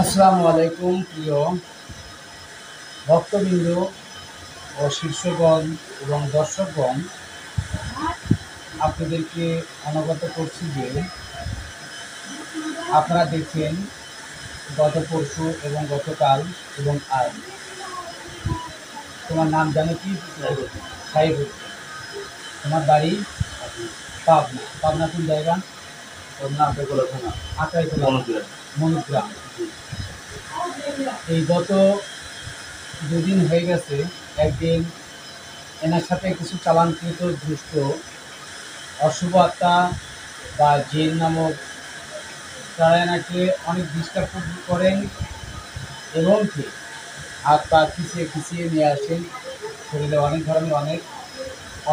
আসসালামু আলাইকুম প্রিয় ভক্তবৃন্দ ও শীর্ষগণ এবং দর্শকগণ, আপনাদেরকে অবগত করছি যে আপনারা দেখছেন গত পরশু এবং গতকাল এবং আজ। তোমার নাম জানো কি? সাহেবুদ্দিন। তোমার বাড়ি পাবনা। পাবনা কোন জায়গা? আটাইকোলা থানা। আটাইকোলা মনুগ্রাম। এই গত দুদিন হয়ে গেছে, একদিন এনার সাথে কিছু চালানকৃত দুষ্ট অশুভ আত্মা বা জিন নামক তারা এনাকে অনেক ডিস্টার্ব করেন এবং কি হাত পা খিচিয়ে খিচিয়ে নিয়ে আসেন, শরীরে অনেক ধরনের অনেক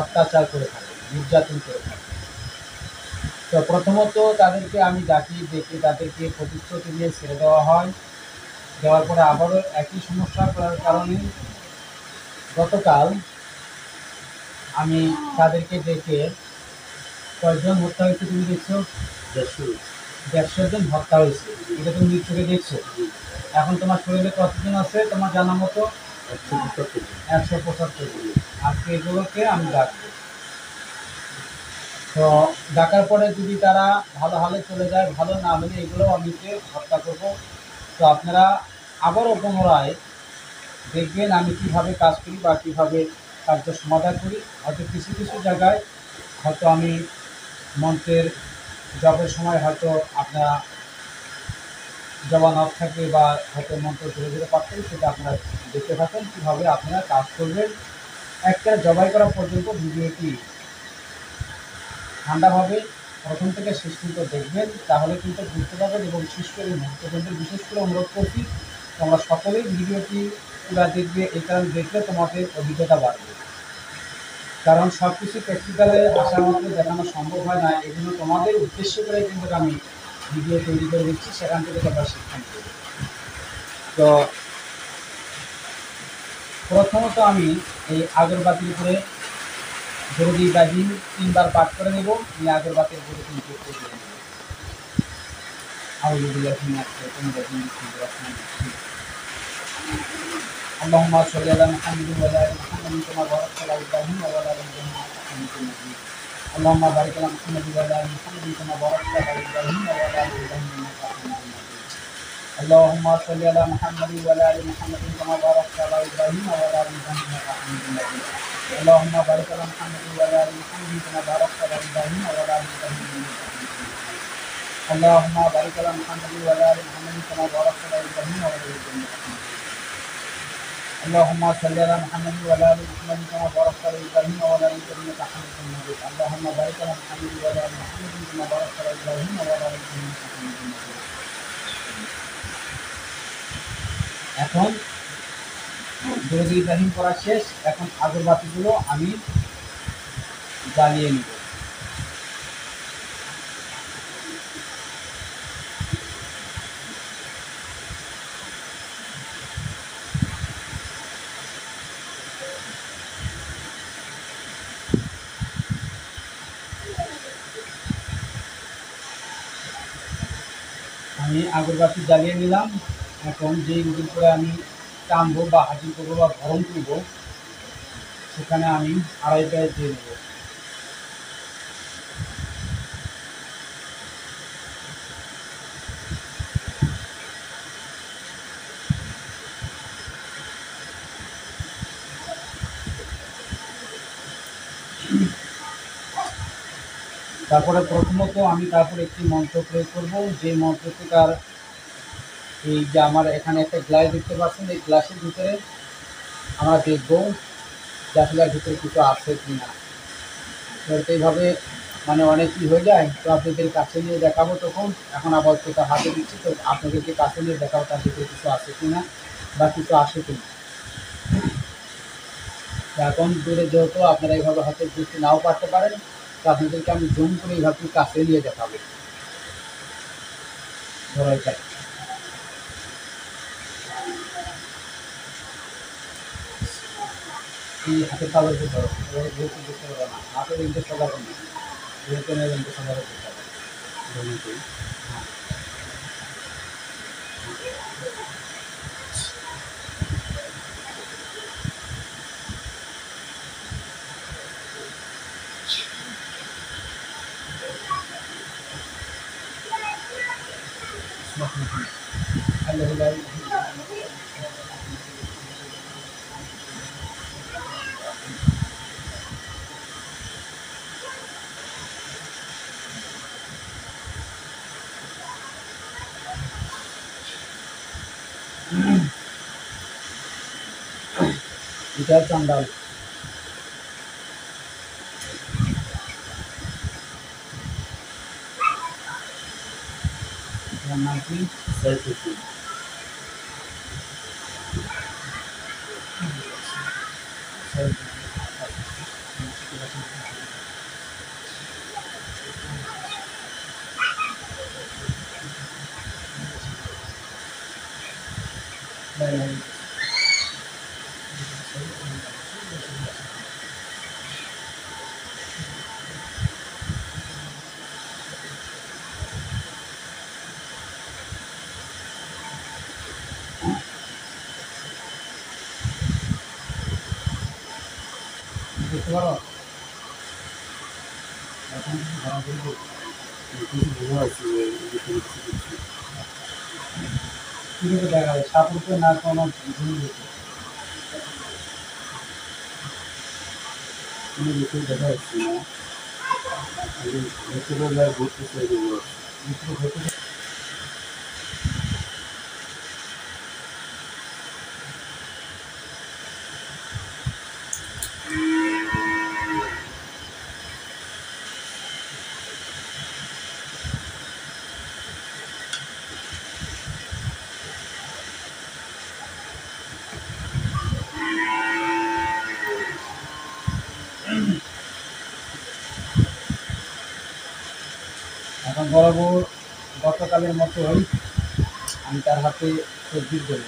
অত্যাচার করে থাকে, নির্যাতন করে থাকে। তো প্রথমত তাদেরকে আমি ডাকি, ডেকে তাদেরকে প্রতিশ্রুতি দিয়ে ছেড়ে দেওয়া হয়। দেওয়ার পরে আবারও একই সমস্যা করার কারণে গতকাল আমি তাদেরকে ডেকে, কয়েকজন হত্যা হয়েছে তুমি দেখছো? 150 জন হত্যা হয়েছে, এটা তুমি নিজ চোখে দেখছো। এখন তোমার শরীরে কতজন আছে তোমার জানা মতো? 175 জন। আজকে এগুলোকে আমি ডাকবো। তো ডাকার পরে যদি তারা ভালো হলে চলে যায়, ভালো না হলে এগুলো আমি হত্যা করব। তো আপনারা আবারও পুনরায় দেখবেন আমি কিভাবে কাজ করি বা কীভাবে কার্য সমাধান করি। হয়তো কিছু কিছু জায়গায় হয়তো আমি মন্ত্রের জপের সময় হয়তো আপনারা জবান অফ থাকে বা হয়তো মন্ত্র ধীরে ধীরে পাঠ করি, সেটা আপনারা দেখতে থাকেন কীভাবে আপনারা কাজ করবেন। একটা জবাই করা পর্যন্ত ভিডিওটি ঠান্ডাভাবে প্রথম থেকে শেষ পর্যন্ত দেখবেন, তাহলে কিন্তু বুঝতে পারবেন। এবং বিশেষ করে মুহূর্তবন্ধু বিশেষ করে অনুরোধ করছি, তোমরা সকলেই ভিডিওটি পুরা দেখবে। এই কারণে দেখলে তোমাদের অভিজ্ঞতা বাড়বে। কারণ সব কিছু প্র্যাকটিক্যালে আসার মতো দেখানো সম্ভব হয় না। এগুলো তোমাদের উদ্দেশ্য করে কিন্তু আমি ভিডিও তৈরি করে দিচ্ছি, সেখান থেকে তোমরা শিক্ষা নেবে। তো প্রথমত আমি এই আগরবাতির উপরে দরুদ ইব্রাহিম 3 বার পাঠ করে নেব। নিয়ে আগরবাতির উপরে 3 বার দিয়ে নেব। আউযু বিল্লাহি মিনাশ শাইতানির রাজিম। বিসমিল্লাহির আল্লাহুম্মা সাল্লি আলা মুহাম্মাদিন ওয়া আলা আলি মুহাম্মাদিন কামা বারাকতা আলা ইব্রাহিম ওয়া আলা আলি ইব্রাহিম ইন্নাকা হামিদুম মাজিদ। আল্লাহুম্মা বারিক আলা মুহাম্মাদিন ওয়া আলা আলি মুহাম্মাদিন কামা বারাকতা আলা ইব্রাহিম ওয়া আলা আলি ইব্রাহিম ইন্নাকা হামিদুম মাজিদ। আল্লাহুম্মা সাল্লি আলা মুহাম্মাদিন ওয়া আলা আলি মুহাম্মাদিন কামা বারাকতা আলা ইব্রাহিম ওয়া আলা আলি ইব্রাহিম ইন্নাকা হামিদুম মাজিদ। আল্লাহুম্মা বারিক আলা মুহাম্মাদিন ওয়া আলা আলি মুহাম্মাদিন কামা বারাকতা আলা ইব্রাহিম ওয়া আলা আলি ইব্রাহিম ইন্নাকা হামিদুম মাজিদ। اللهم بارك على محمد وعلى ال محمد كما باركت على ابراهيم وعلى ال ابراهيم. اللهم صل على محمد وعلى ال محمد كما باركت على ابراهيم وعلى ال ابراهيم انك حميد مجيد. اللهم بارك على محمد وعلى ال محمد كما باركت على ابراهيم وعلى ال ابراهيم انك حميد مجيد. এখন দরুদ ইব্রাহিম পড়া শেষ। এখন আগরবাতিগুলো আমি জ্বালিয়ে নেব। আমি আগরবাতি জ্বালিয়ে নিলাম। এখন যে রুটির করে আমি টানবো বা হাজির করবো বা গরম করবো, সেখানে আমি 2.5 পেঁয়াজ দিয়ে দেবো। তারপরে প্রথমত আমি তারপরে একটি মন্ত্র প্রয়োগ করবো, যে মন্ত্রটিকার এই যে আমার এখানে একটা গ্লাস দেখতে পাচ্ছেন, এই গ্লাসের ভিতরে আমরা দেখবো যে আসলে ভিতরে কিছু আছে কি না। তো এইভাবে মানে অনেকই হয়ে যায়, তো আপনাদের কাছে নিয়ে দেখাবো তখন। এখন আপাতত হাতে দিচ্ছি, তো আপনাদেরকে কাছে নিয়ে দেখাবো তার ভিতরে কিছু আছে কি না বা কিছু আসে কি না। এখন দূরে যেহেতু আপনারা এইভাবে হাতে বুঝতে নাও পারতে পারেন, তো আপনাদেরকে আমি জুম করে এইভাবে কাছে নিয়ে দেখাবো। ধরো এটা এই হাতে তালের ধরো, যেহেতু বুঝতে পারবো না, হাতের ইন্টে সবার নেই, যেহেতু ইন্টে সবার করতে হবে। হ্যাঁ, এটা চান্দাল নাম কি সাইফুদ্দিন বুঝতে পারো এখন ধরা করবো কীভাবে দেখা যায় সাপুরকে না কোনো ভুল হতো কোনো কিছু দেখা যাচ্ছে না ভিতরে যা ঘুরতেছে ভিতরে ঘুরতে এখন বরাবর গতকালের মতোই আমি তার হাতে তদবির করি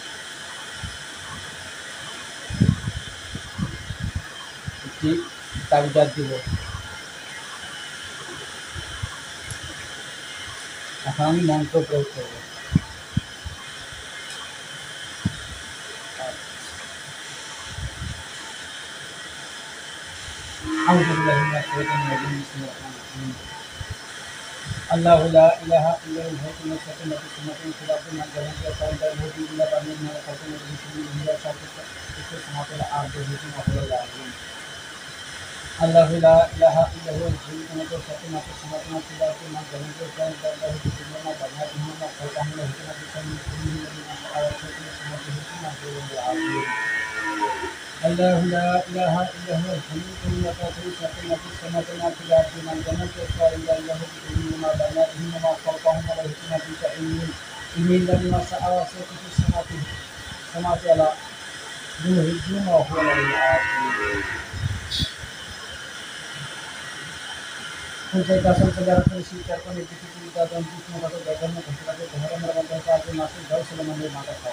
একটি তাবিজ দিব এখন আমি মন্ত্র প্রয়োগ করবো আল্লাহ লা ইলাহা ইল্লাল হাইয়ুল কাইয়্যুম লা তাখুযুহু সিনাতুন ওয়া লা নাওম লা তাখুযুহু ইল্লা বানিন ওয়া তাকুনু বিহি সামাতুল আরদি ওয়া আল্লাহু লা ইলাহা ইল্লা হুয়াল হাইয়ুল কাইয়্যুম লা তাখুযুহু সিনাতুন ওয়া লা নাওম লা তাখুযুহু الله لا إله إلا هو الحي القيوم لا تأخذه سنة ولا نوم له ما في السماوات وما في الأرض من ذا الذي يشفع عنده إلا بإذنه ما بين أيديهم وما خلفهم ولا يحيطون بشيء من علمه ما شاء وسع في السماوات على ذو الهجوم وهو العلي العظيم Kunci dasar sejarah polisi terkait dengan kegiatan bisnis atau dagangan konsultasi kehadiran mereka sahaja masuk jauh selama mata kau.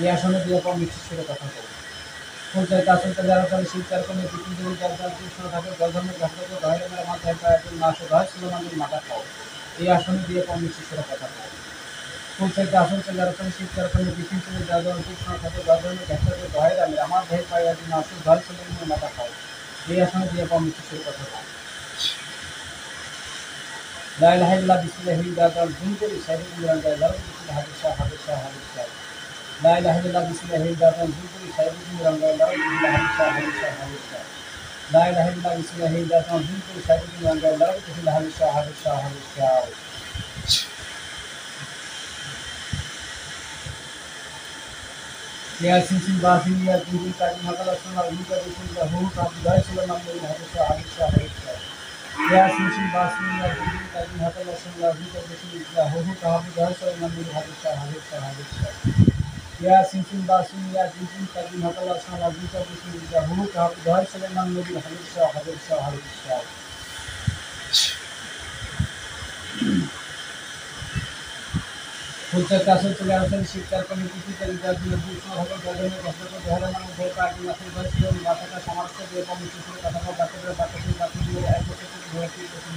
Ia sana dia pemikir sudah kata kau. Kunci dasar sejarah polisi terkait dengan kegiatan bisnis atau dagangan konsultasi kehadiran mereka sahaja masuk jauh selama mata kau. Ia sana dia pemikir sudah kata kau. Kunci dasar sejarah polisi terkait dengan bisnis atau dagangan konsultasi kehadiran mereka sahaja masuk jauh selama mata kau. Ia sana dia pemikir sudah kata kau. لا إله إلا بسم الله دار الجنود سيد المراد لا هذا الشاه لا إله إلا بسم الله دار الجنود سيد المراد لا هذا الشاه لا إله إلا بسم الله دار الجنود سيد المراد لا هذا الشاه يا سيسين باسين يا جنود كاتم هذا الشاه يوجد بسم الله هو كاتم لا سلام من هذا الشاه يا سيسين باسين يا جنود كاتم هذا الشاه يوجد بسم الله هو كاتم لا سلام من هذا الشاه يا سيسين باسين يا جنود كاتم هذا الشاه يوجد بسم الله هو كاتم لا سلام من هذا الشاه Kunci dasar sejarah শিক্ষার committee তালিকা দিয়ে দুঃসভাবে গঠনের ঘটনাকে দেহরানা মধ্যে party মাসের বয়সী বাচ্চাটা সমাজকে দিয়ে কমিটি শুরু কথা বাচ্চাদের বাচ্চাদের বাচ্চাদের এক বছর থেকে ভর্তি করতে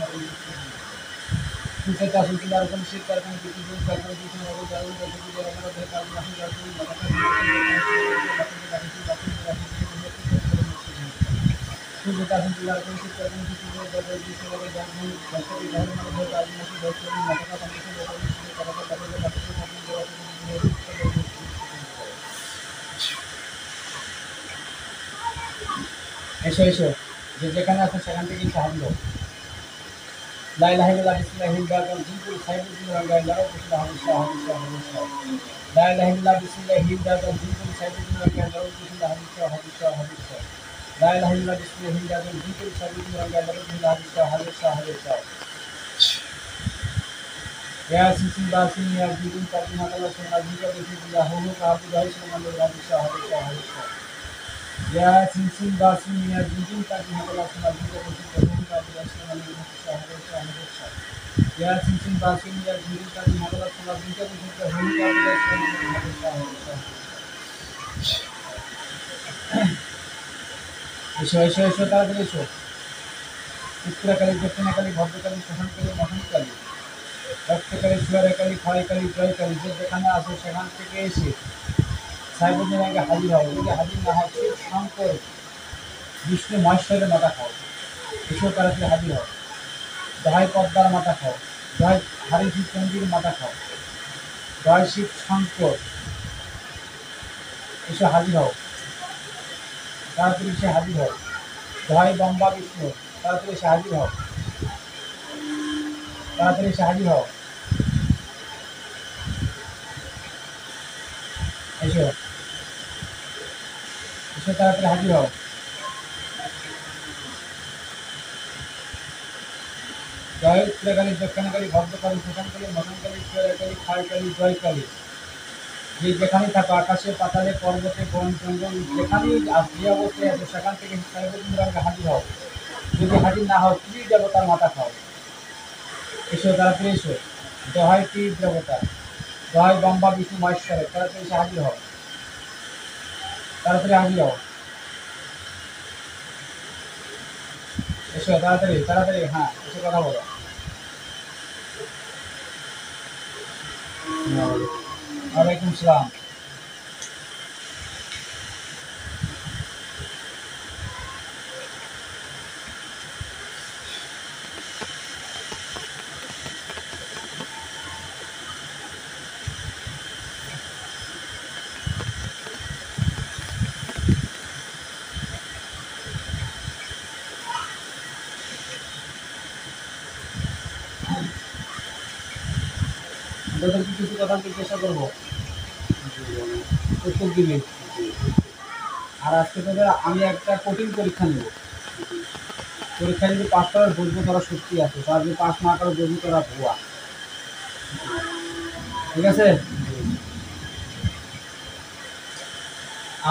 সুখেতে আসুন কিন্তু আর কোনো শীত কারখানা কিছু দিন কারখানা কিছু নগর জারুন যতটুকু যারা আমরা ধরে কাজ রাখি যার জন্য মাথা সুখেতে আসুন কিন্তু আর কোনো শীত কারখানা কিছু দিন কারখানা কিছু নগর জারুন যতটুকু যারা আমরা ধরে কাজ রাখি যার জন্য মাথা কাজ এসো এসো যে যেখানে আছে সেখান থেকে সাহায্য لا إله إلا الله بسم الله الرحمن الرحيم جنكل خير بسم الله الرحمن الرحيم بسم الله الرحمن الرحيم لا إله إلا الله بسم الله الرحمن الرحيم جنكل خير بسم الله الرحمن الرحيم بسم الله الرحمن الرحيم لا إله إلا الله بسم الله الرحمن الرحيم جنكل خير بسم الله الرحمن الرحيم بسم الله الرحمن يا سيسي باسي يا جيرين تاكي هذا سنة جيكا بسم الله هو كابو جاي سنة الله يا سيسي باسي يا جيرين تاكي هذا سنة جيكا بسم الله كابو جاي سنة الله يا سيسي باسي يا جيرين تاكي هذا سنة جيكا بسم الله هو كابو جاي سنة الله এসো এসো এসো তাড়াতাড়ি এসো উত্তরাকালী দক্ষিণাকালী ভদ্রকালী শ্মশানকালী মহানকালী রক্তকালী সুয়ারাকালী ক্ষয়কালী জয়কালী যে যেখানে আসো সেখান থেকে এসে সাহেবুদ্দিন আগে হাজির হও যদি হাজির না হয় শিব শঙ্কর বিষ্ণু মহেশ্বরের মাথা খাও এসো তাড়াতাড়ি হাজির হও দহাই পদ্মার মাথা খাও দহাই হারি শিব চন্দ্রীর মাথা খাও দহাই শিব শঙ্কর এসো হাজির হও তাড়াতাড়ি এসে হাজির হও দহাই বম্বা বিষ্ণু তাড়াতাড়ি এসে হাজির হও তাড়াতাড়ি এসে হাজির হও এসো এসো তাড়াতাড়ি হাজির হও জয় উত্তরাকালী দক্ষিণাকালী ভদ্রকালী শ্মশানকালী মহানকালী সুয়ারাকালী ক্ষয়কালী জয়কালী যে যেখানে থাকো আকাশে পাতালে পর্বতে বন জঙ্গল যেখানেই যে অবস্থায় আছে সেখান থেকে সাহেবুদ্দিনকে হাজির হও যদি হাজির না হও ত্রি দেবতার মাথা খাও এসো তাড়াতাড়ি এসো দহাই ত্রি দেবতা দহাই বম্বা বিষ্ণু মহেশ্বরের তাড়াতাড়ি এসে হাজির হও তাড়াতাড়ি হাজির হও এসো তাড়াতাড়ি তাড়াতাড়ি হ্যাঁ এসে কথা বলো ওয়ালাইকুম সালাম তোদের কি কিছু কথা জিজ্ঞাসা করবো উত্তর দিবি আর আজকে তোদের আমি একটা কঠিন পরীক্ষা নেব পরীক্ষা যদি পাস করার বুঝবো তোরা সত্যি আছে তার যদি পাস না করে বুঝবো তোরা ভুয়া ঠিক আছে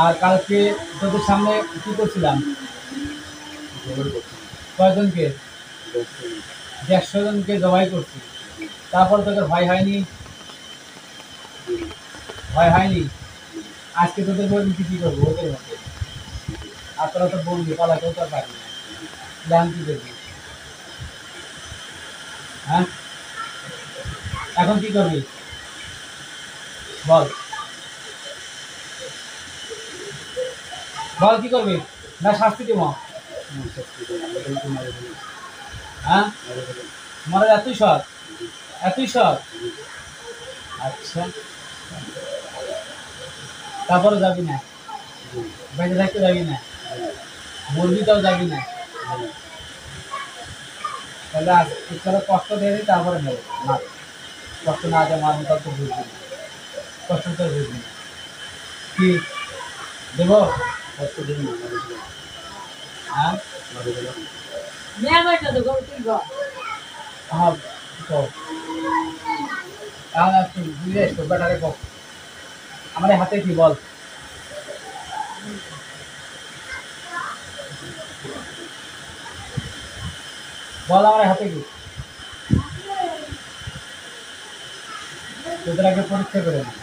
আর কালকে তোদের সামনে কি করছিলাম কয়জনকে 150 জনকে জবাই করছি তারপর তোদের ভয় হয়নি ভয় হয়নি আজকে তোদের বলবি কি করবো ওদের মধ্যে আর তোরা তো বলবি পালাকেও তো আর পারবি না প্ল্যান কি করবি হ্যাঁ এখন কি করবি বল বল কি করবি না শাস্তি দেব হ্যাঁ মারা এতই সৎ এতই সৎ আচ্ছা তারপরে যাবি না বেঁচে থাকতে যাবি না মরবিটাও যাবি না তাহলে ইচ্ছাটা কষ্ট দিয়ে দিই তারপরে নেবো না কষ্ট না দেয় মার মতো তো বুঝবি না কষ্ট তো বুঝবি না কি দেবো কষ্ট দিবি না হ্যাঁ হ্যাঁ তাহলে তুই বুঝে এসো বেটারে কো আমার হাতে কি বল বল আমার হাতে কি তোদের আগে পরীক্ষা করে না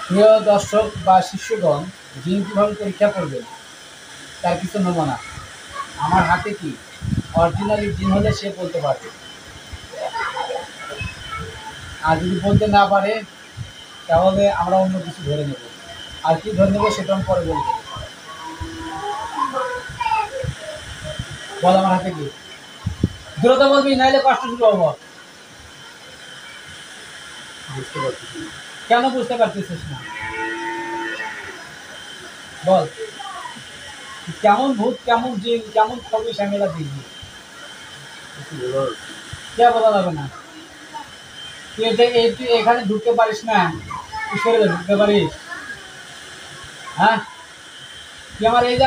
প্রিয় দর্শক বা শিষ্যগণ যিনি কীভাবে পরীক্ষা করবেন তার কিছু নমুনা আমার হাতে কি অরিজিনালি জিন হলে সে বলতে পারবে, আর যদি বলতে না পারে তাহলে আমরা অন্য কিছু ধরে নেব। আর কি ধরে নেবো সেটা আমি পরে বলবো। বল আমার হাতে কি, দ্রুত বলবি নাইলে কষ্ট শুরু হবো। বুঝতে পারছি না। কেন বুঝতে পারতেছিস না? বল, কেমন ভূত, কেমন জিন, কেমন খবি ঝামেলা দেখবি? কিছু বোঝা যাচ্ছে না। কে বলা যাবে না? তুই এখানে ঢুকতে পারিস না, তুই সরে যা, ঢুকতে পারিস? হ্যাঁ, তুই আমার এই জায়গায়